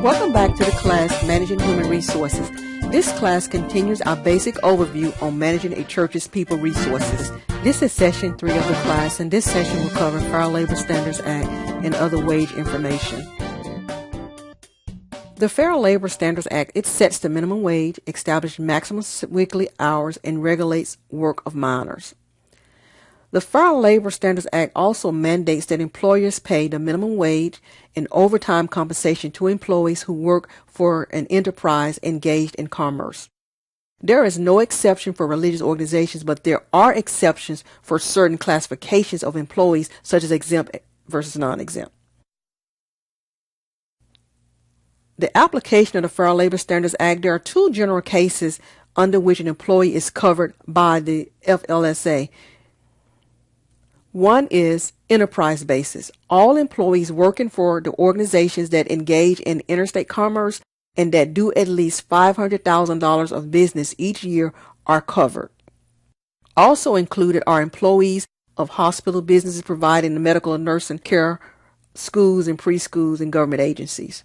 Welcome back to the class Managing Human Resources. This class continues our basic overview on managing a church's people resources. This is session 3 of the class, and this session will cover Fair Labor Standards Act and other wage information. The Fair Labor Standards Act, it sets the minimum wage, establishes maximum weekly hours, and regulates work of minors. The Fair Labor Standards Act also mandates that employers pay the minimum wage and overtime compensation to employees who work for an enterprise engaged in commerce. There is no exception for religious organizations, but there are exceptions for certain classifications of employees, such as exempt versus non-exempt. The application of the Fair Labor Standards Act, there are two general cases under which an employee is covered by the FLSA. One is enterprise basis. All employees working for the organizations that engage in interstate commerce and that do at least $500,000 of business each year are covered. Also included are employees of hospital businesses providing medical and nursing care, schools and preschools, and government agencies.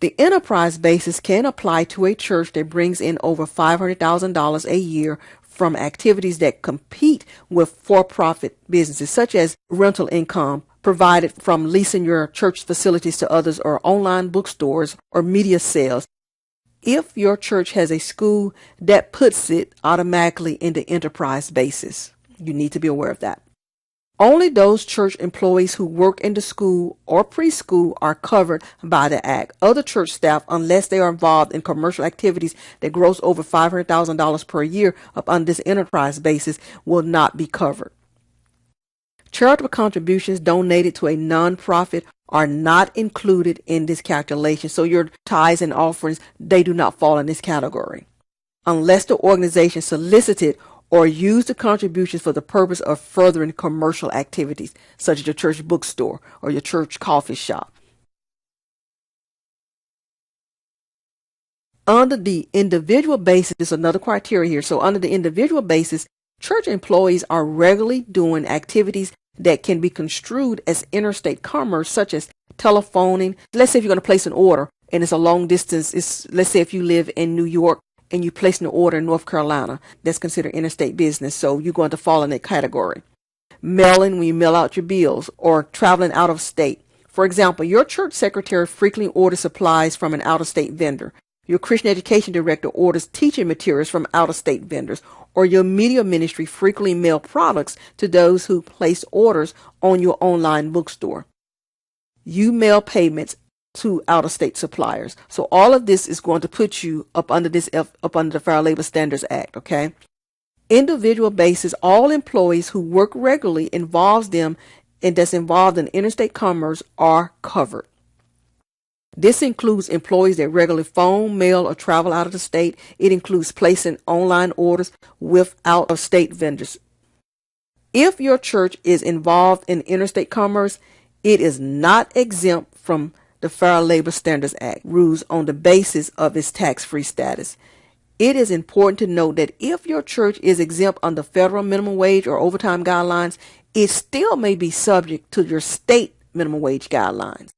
The enterprise basis can apply to a church that brings in over $500,000 a year from activities that compete with for-profit businesses, such as rental income provided from leasing your church facilities to others, or online bookstores or media sales. If your church has a school, that puts it automatically in the enterprise basis. You need to be aware of that. Only those church employees who work in the school or preschool are covered by the Act. Other church staff, unless they are involved in commercial activities that gross over $500,000 per year upon this enterprise basis, will not be covered. Charitable contributions donated to a nonprofit are not included in this calculation, so your tithes and offerings, they do not fall in this category, unless the organization solicited or use the contributions for the purpose of furthering commercial activities, such as your church bookstore or your church coffee shop. Under the individual basis, there's another criteria here. So under the individual basis, church employees are regularly doing activities that can be construed as interstate commerce, such as telephoning. Let's say if you're going to place an order and it's a long distance, let's say if you live in New York and you place an order in North Carolina, that's considered interstate business, so you're going to fall in that category. Mailing, when you mail out your bills, or traveling out of state. For example, your church secretary frequently orders supplies from an out-of-state vendor. Your Christian education director orders teaching materials from out-of-state vendors, or your media ministry frequently mail products to those who place orders on your online bookstore. You mail payments to out-of-state suppliers. So all of this is going to put you up under the Fair Labor Standards Act, okay? Individual basis, all employees who work regularly that's involved in interstate commerce are covered. This includes employees that regularly phone, mail, or travel out of the state. It includes placing online orders with out-of-state vendors. If your church is involved in interstate commerce, it is not exempt from the Fair Labor Standards Act rules on the basis of its tax-free status. It is important to note that if your church is exempt under federal minimum wage or overtime guidelines, it still may be subject to your state minimum wage guidelines.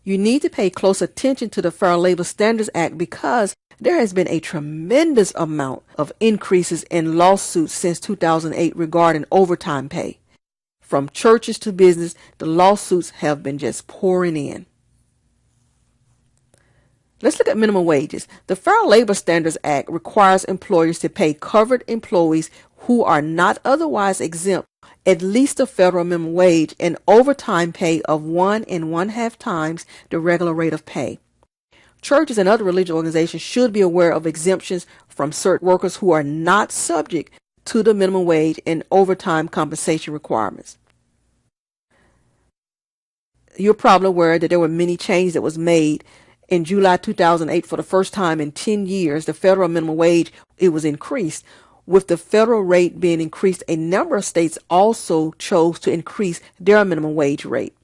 You need to pay close attention to the Fair Labor Standards Act because there has been a tremendous amount of increases in lawsuits since 2008 regarding overtime pay. From churches to business, the lawsuits have been just pouring in. Let's look at minimum wages. The Fair Labor Standards Act requires employers to pay covered employees who are not otherwise exempt at least the federal minimum wage and overtime pay of 1 1/2 times the regular rate of pay. Churches and other religious organizations should be aware of exemptions from certain workers who are not subject to the minimum wage and overtime compensation requirements. You're probably aware that there were many changes that was made. In July 2008, for the first time in 10 years, the federal minimum wage, it was increased. With the federal rate being increased, a number of states also chose to increase their minimum wage rate.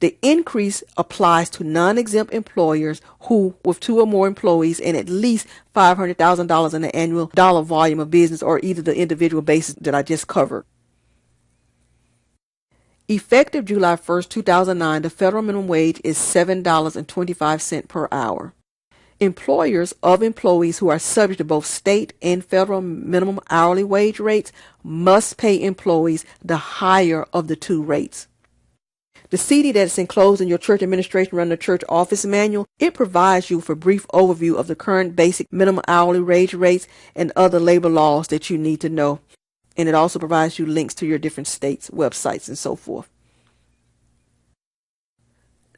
The increase applies to non-exempt employers who, with 2 or more employees and at least $500,000 in the annual dollar volume of business, or either the individual basis that I just covered. Effective July 1st, 2009, the federal minimum wage is $7.25 per hour. Employers of employees who are subject to both state and federal minimum hourly wage rates must pay employees the higher of the two rates. The CD that's enclosed in your church administration run the church office manual, it provides you with a brief overview of the current basic minimum hourly wage rates and other labor laws that you need to know. And it also provides you links to your different states' websites and so forth.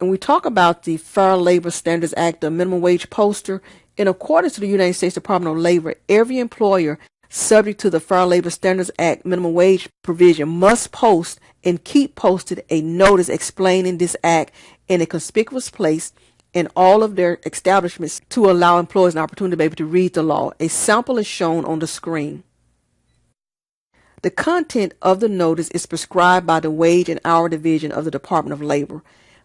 And we talk about the Fair Labor Standards Act, the minimum wage poster. In accordance to the United States Department of Labor, every employer subject to the Fair Labor Standards Act minimum wage provision must post and keep posted a notice explaining this act in a conspicuous place in all of their establishments to allow employees an opportunity to be able to read the law. A sample is shown on the screen. The content of the notice is prescribed by the Wage and Hour Division of the Department of Labor.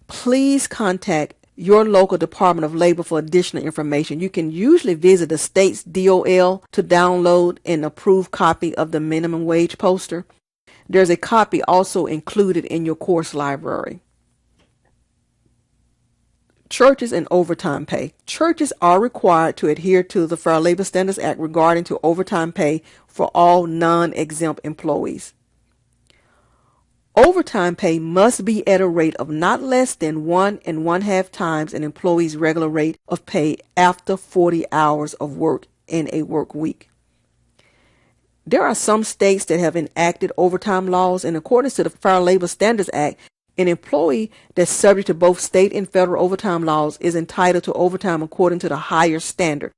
Please contact your local Department of Labor for additional information. You can usually visit the state's DOL to download an approved copy of the minimum wage poster. There's a copy also included in your course library. Churches and overtime pay. Churches are required to adhere to the Fair Labor Standards Act regarding to overtime pay for all non-exempt employees. Overtime pay must be at a rate of not less than 1 1/2 times an employee's regular rate of pay after 40 hours of work in a work week. There are some states that have enacted overtime laws. In accordance to the Fair Labor Standards Act, an employee that's subject to both state and federal overtime laws is entitled to overtime according to the higher standard.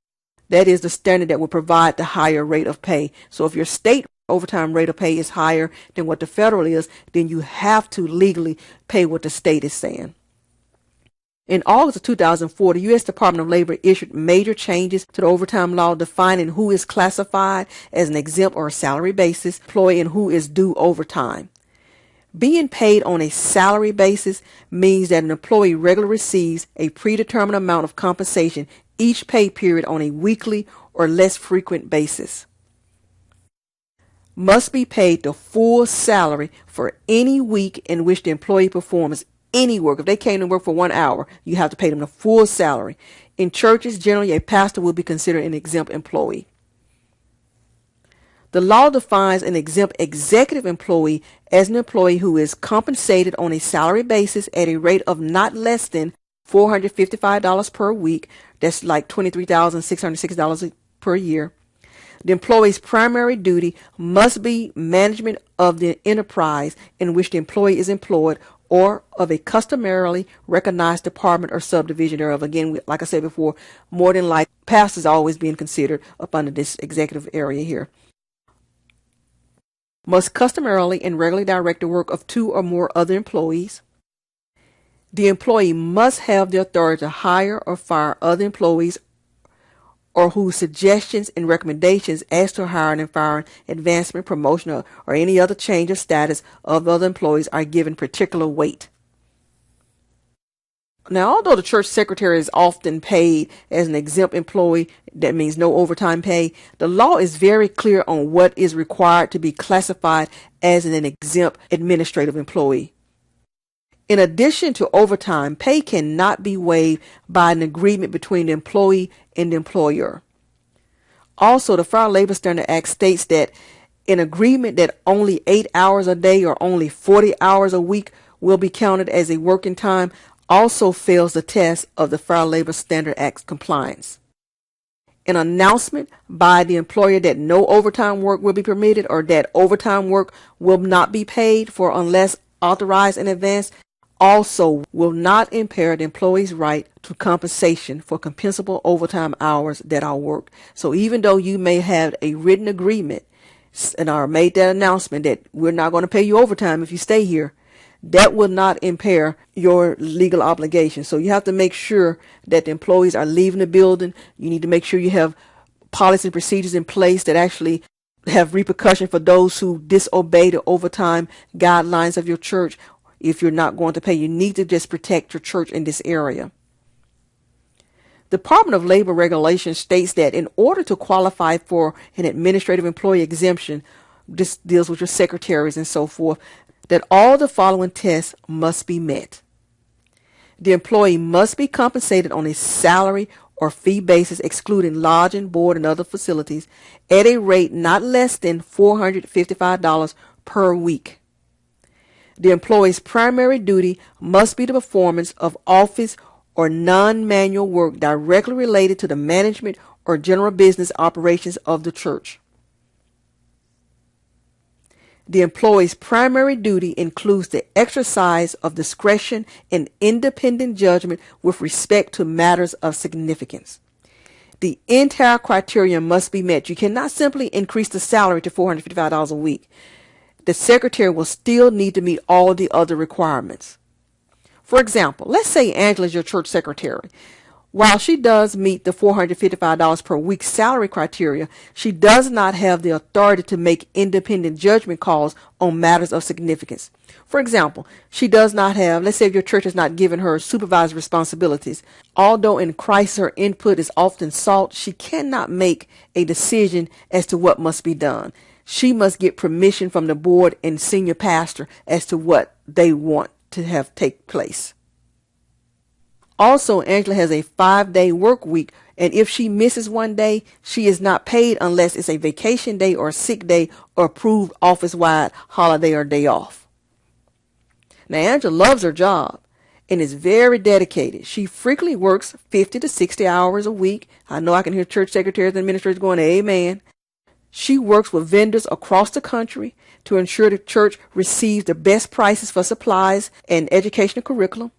That is the standard that will provide the higher rate of pay. So if your state overtime rate of pay is higher than what the federal is, then you have to legally pay what the state is saying. In August of 2004, the U.S. Department of Labor issued major changes to the overtime law defining who is classified as an exempt or a salary basis employee and who is due overtime. Being paid on a salary basis means that an employee regularly receives a predetermined amount of compensation each pay period on a weekly or less frequent basis. Must be paid the full salary for any week in which the employee performs any work. If they came to work for 1 hour, you have to pay them the full salary. In churches, generally a pastor will be considered an exempt employee. The law defines an exempt executive employee as an employee who is compensated on a salary basis at a rate of not less than $455 per week. That's like $23,606 per year. The employee's primary duty must be management of the enterprise in which the employee is employed or of a customarily recognized department or subdivision thereof. Again, like I said before, more than like pastors always being considered up under this executive area here. Must customarily and regularly direct the work of 2 or more other employees. The employee must have the authority to hire or fire other employees or whose suggestions and recommendations as to hiring and firing, advancement, promotion, or any other change of status of other employees are given particular weight. Now, although the church secretary is often paid as an exempt employee, that means no overtime pay, the law is very clear on what is required to be classified as an exempt administrative employee. In addition to overtime, pay cannot be waived by an agreement between the employee and the employer. Also, the Fair Labor Standards Act states that an agreement that only 8 hours a day or only 40 hours a week will be counted as a working time also fails the test of the Fair Labor Standards Act compliance. An announcement by the employer that no overtime work will be permitted or that overtime work will not be paid for unless authorized in advance also will not impair the employee's right to compensation for compensable overtime hours that are worked. So even though you may have a written agreement and are made that announcement that we're not going to pay you overtime if you stay here, that will not impair your legal obligation. So you have to make sure that the employees are leaving the building. You need to make sure you have policies and procedures in place that actually have repercussions for those who disobey the overtime guidelines of your church. If you're not going to pay, you need to just protect your church in this area. The Department of Labor regulation states that in order to qualify for an administrative employee exemption, this deals with your secretaries and so forth, that all the following tests must be met. The employee must be compensated on a salary or fee basis, excluding lodging, board, and other facilities, at a rate not less than $455 per week. The employee's primary duty must be the performance of office or non-manual work directly related to the management or general business operations of the church. The employee's primary duty includes the exercise of discretion and independent judgment with respect to matters of significance. The entire criterion must be met. You cannot simply increase the salary to $455 a week. The secretary will still need to meet all the other requirements. For example, let's say Angela is your church secretary. While she does meet the $455 per week salary criteria, she does not have the authority to make independent judgment calls on matters of significance. For example, she does not have, let's say if your church has not given her supervisory responsibilities, although in Christ her input is often sought, she cannot make a decision as to what must be done. She must get permission from the board and senior pastor as to what they want to have take place. Also, Angela has a 5-day work week, and if she misses one day, she is not paid unless it's a vacation day or sick day or approved office-wide holiday or day off. Now, Angela loves her job and is very dedicated. She frequently works 50 to 60 hours a week. I know I can hear church secretaries and administrators going, amen. She works with vendors across the country to ensure the church receives the best prices for supplies and educational curriculum.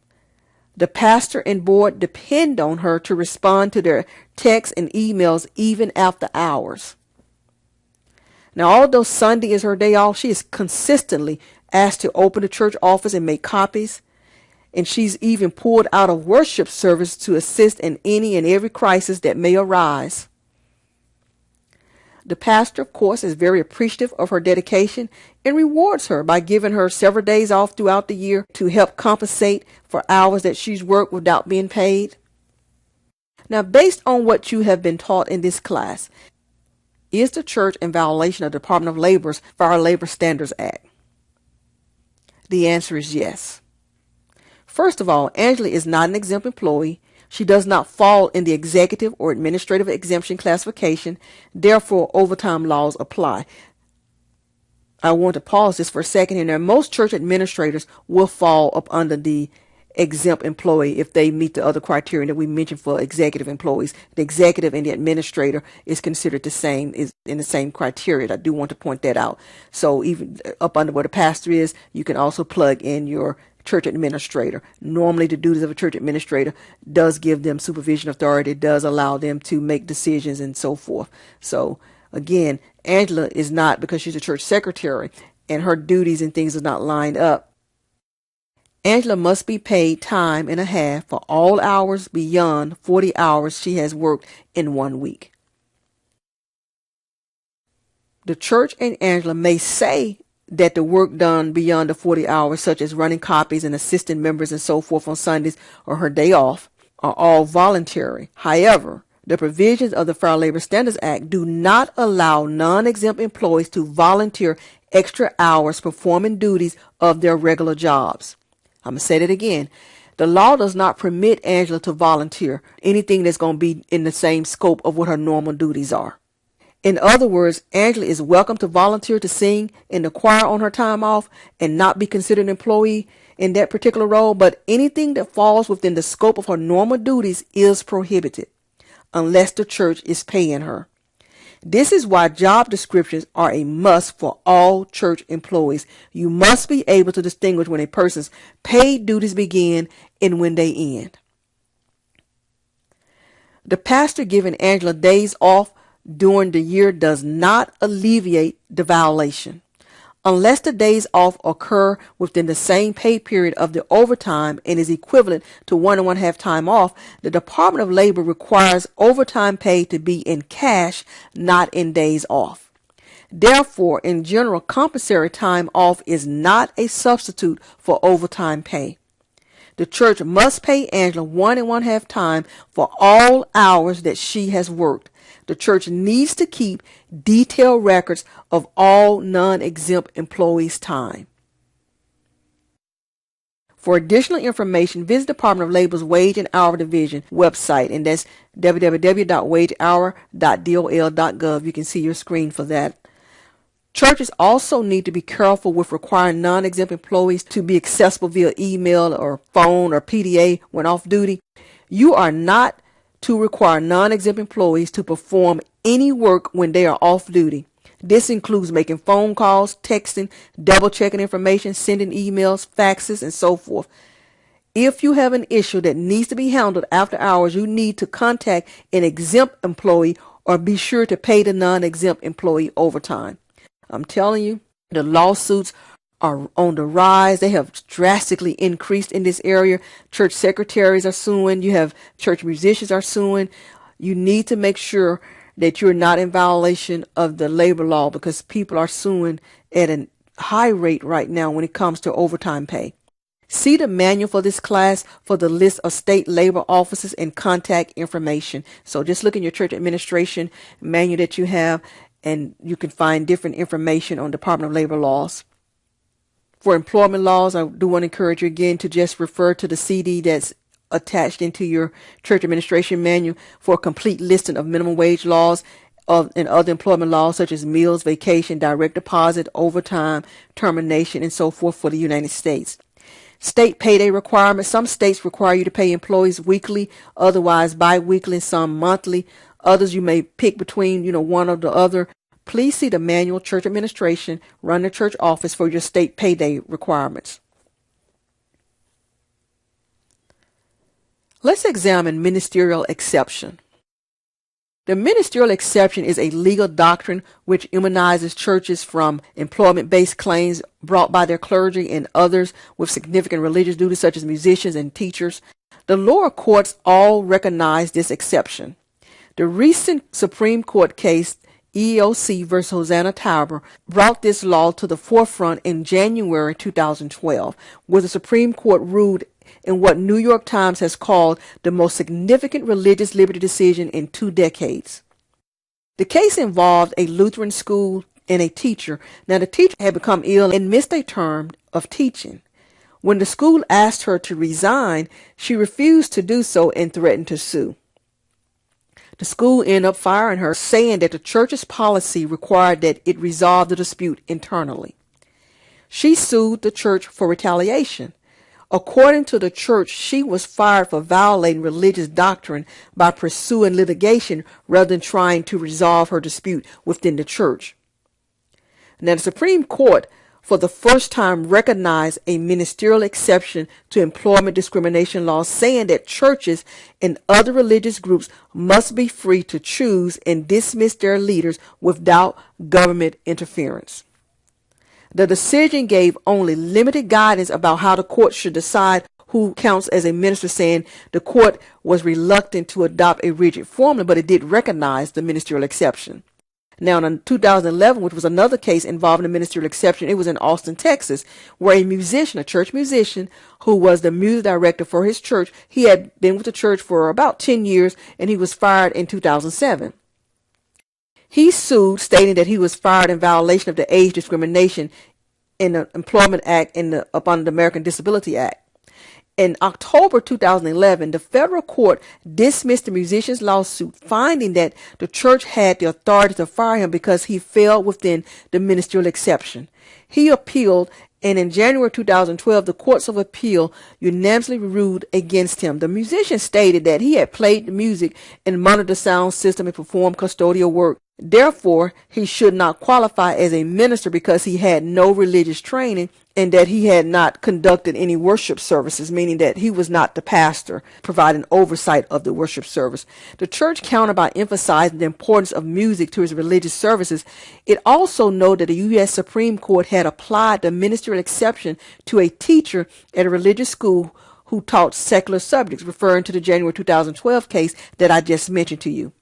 The pastor and board depend on her to respond to their texts and emails even after hours. Now, although Sunday is her day off, she is consistently asked to open the church office and make copies. And she's even pulled out of worship service to assist in any and every crisis that may arise. The pastor, of course, is very appreciative of her dedication and rewards her by giving her several days off throughout the year to help compensate for hours that she's worked without being paid. Now, based on what you have been taught in this class, is the church in violation of the Department of Labor's Fair Labor Standards Act? The answer is yes. First of all, Angela is not an exempt employee. She does not fall in the executive or administrative exemption classification. Therefore, overtime laws apply. I want to pause this for a second here. Most church administrators will fall up under the exempt employee if they meet the other criteria that we mentioned for executive employees. The executive and the administrator is considered the same, is in the same criteria. I do want to point that out. So even up under where the pastor is, you can also plug in your church administrator. Normally the duties of a church administrator does give them supervision authority, does allow them to make decisions and so forth. So again, Angela is not, because she's a church secretary and her duties and things are not lined up. Angela must be paid time and a half for all hours beyond 40 hours she has worked in 1 week. The church and Angela may say that the work done beyond the 40 hours, such as running copies and assisting members and so forth on Sundays or her day off, are all voluntary. However, the provisions of the Fair Labor Standards Act do not allow non-exempt employees to volunteer extra hours performing duties of their regular jobs. I'm going to say that again. The law does not permit Angela to volunteer anything that's going to be in the same scope of what her normal duties are. In other words, Angela is welcome to volunteer to sing in the choir on her time off and not be considered an employee in that particular role, but anything that falls within the scope of her normal duties is prohibited unless the church is paying her. This is why job descriptions are a must for all church employees. You must be able to distinguish when a person's paid duties begin and when they end. The pastor giving Angela days off during the year does not alleviate the violation. Unless the days off occur within the same pay period of the overtime and is equivalent to 1 1/2 time off, the Department of Labor requires overtime pay to be in cash, not in days off. Therefore, in general, compensatory time off is not a substitute for overtime pay. The church must pay Angela 1 1/2 time for all hours that she has worked. The church needs to keep detailed records of all non-exempt employees' time. For additional information, visit Department of Labor's Wage and Hour Division website, and that's www.wagehour.dol.gov. You can see your screen for that. Churches also need to be careful with requiring non-exempt employees to be accessible via email or phone or PDA when off duty. You are not to require non-exempt employees to perform any work when they are off duty. This includes making phone calls, texting, double-checking information, sending emails, faxes, and so forth. If you have an issue that needs to be handled after hours, you need to contact an exempt employee or be sure to pay the non-exempt employee overtime. I'm telling you, the lawsuits are on the rise. They have drastically increased in this area. Church secretaries are suing. You have church musicians are suing. You need to make sure that you're not in violation of the labor law, because people are suing at a high rate right now when it comes to overtime pay. See the manual for this class for the list of state labor offices and contact information. So just look in your church administration manual that you have, and you can find different information on Department of Labor laws. For employment laws, I do want to encourage you again to just refer to the CD that's attached into your church administration manual for a complete listing of minimum wage laws and other employment laws such as meals, vacation, direct deposit, overtime, termination, and so forth for the United States. State payday requirements. Some states require you to pay employees weekly, otherwise bi-weekly, some monthly. Others you may pick between, one or the other. Please see the manual Church Administration, Run the Church Office for your state payday requirements. Let's examine ministerial exception. The ministerial exception is a legal doctrine which immunizes churches from employment-based claims brought by their clergy and others with significant religious duties such as musicians and teachers. The lower courts all recognize this exception. The recent Supreme Court case, EEOC v. Hosanna Tabor, brought this law to the forefront in January 2012, where the Supreme Court ruled in what New York Times has called the most significant religious liberty decision in 2 decades. The case involved a Lutheran school and a teacher. Now, the teacher had become ill and missed a term of teaching. When the school asked her to resign, she refused to do so and threatened to sue. The school ended up firing her, saying that the church's policy required that it resolve the dispute internally. She sued the church for retaliation. According to the church, she was fired for violating religious doctrine by pursuing litigation rather than trying to resolve her dispute within the church. Now, the Supreme Court, for the first time, recognized a ministerial exception to employment discrimination laws, saying that churches and other religious groups must be free to choose and dismiss their leaders without government interference. The decision gave only limited guidance about how the court should decide who counts as a minister, saying the court was reluctant to adopt a rigid formula, but it did recognize the ministerial exception. Now, in 2011, which was another case involving a ministerial exception, it was in Austin, Texas, where a musician, a church musician, who was the music director for his church, he had been with the church for about 10 years, and he was fired in 2007. He sued, stating that he was fired in violation of the Age Discrimination in the Employment Act and upon the American Disability Act. In October 2011, the federal court dismissed the musician's lawsuit, finding that the church had the authority to fire him because he fell within the ministerial exception. He appealed, and in January 2012, the courts of appeal unanimously ruled against him. The musician stated that he had played the music and monitored the sound system and performed custodial work. Therefore, he should not qualify as a minister because he had no religious training and that he had not conducted any worship services, meaning that he was not the pastor providing oversight of the worship service. The church countered by emphasizing the importance of music to his religious services. It also noted that the U.S. Supreme Court had applied the ministerial exception to a teacher at a religious school who taught secular subjects, referring to the January 2012 case that I just mentioned to you.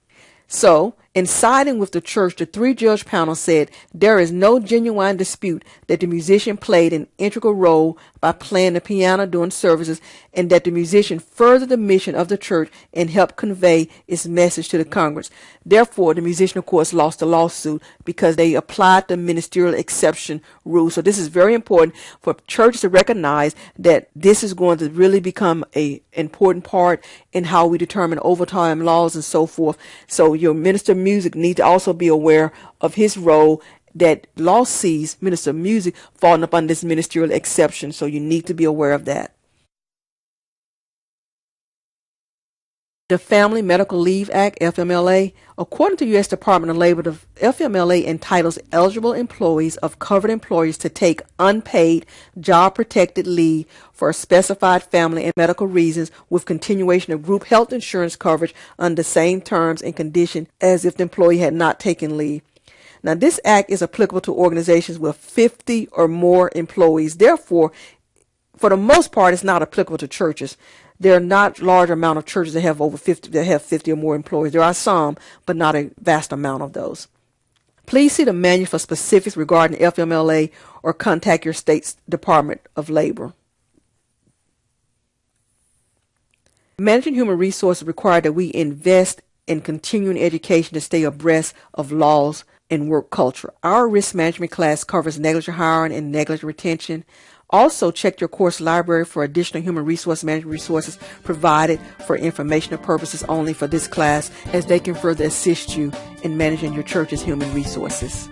So, In siding with the church, the three-judge panel said there is no genuine dispute that the musician played an integral role by playing the piano during services, and that the musician furthered the mission of the church and helped convey its message to the congregants. Therefore, the musician, of course, lost the lawsuit because they applied the ministerial exception rule. So this is very important for churches to recognize that this is going to really become an important part in how we determine overtime laws and so forth. So your minister of music needs to also be aware of his role, that law sees minister of music falling up on this ministerial exception. So you need to be aware of that. The Family Medical Leave Act, FMLA. According to U.S. Department of Labor, the FMLA entitles eligible employees of covered employers to take unpaid job-protected leave for specified family and medical reasons, with continuation of group health insurance coverage under the same terms and conditions as if the employee had not taken leave. Now, this act is applicable to organizations with 50 or more employees. Therefore, for the most part, it's not applicable to churches. There are not large amount of churches that have over 50 that have 50 or more employees. There are some, but not a vast amount of those. Please see the manual for specifics regarding FMLA or contact your state's Department of Labor. Managing human resources require that we invest in continuing education to stay abreast of laws and work culture. Our risk management class covers negligent hiring and negligent retention. Also, check your course library for additional human resource management resources provided for informational purposes only for this class, as they can further assist you in managing your church's human resources.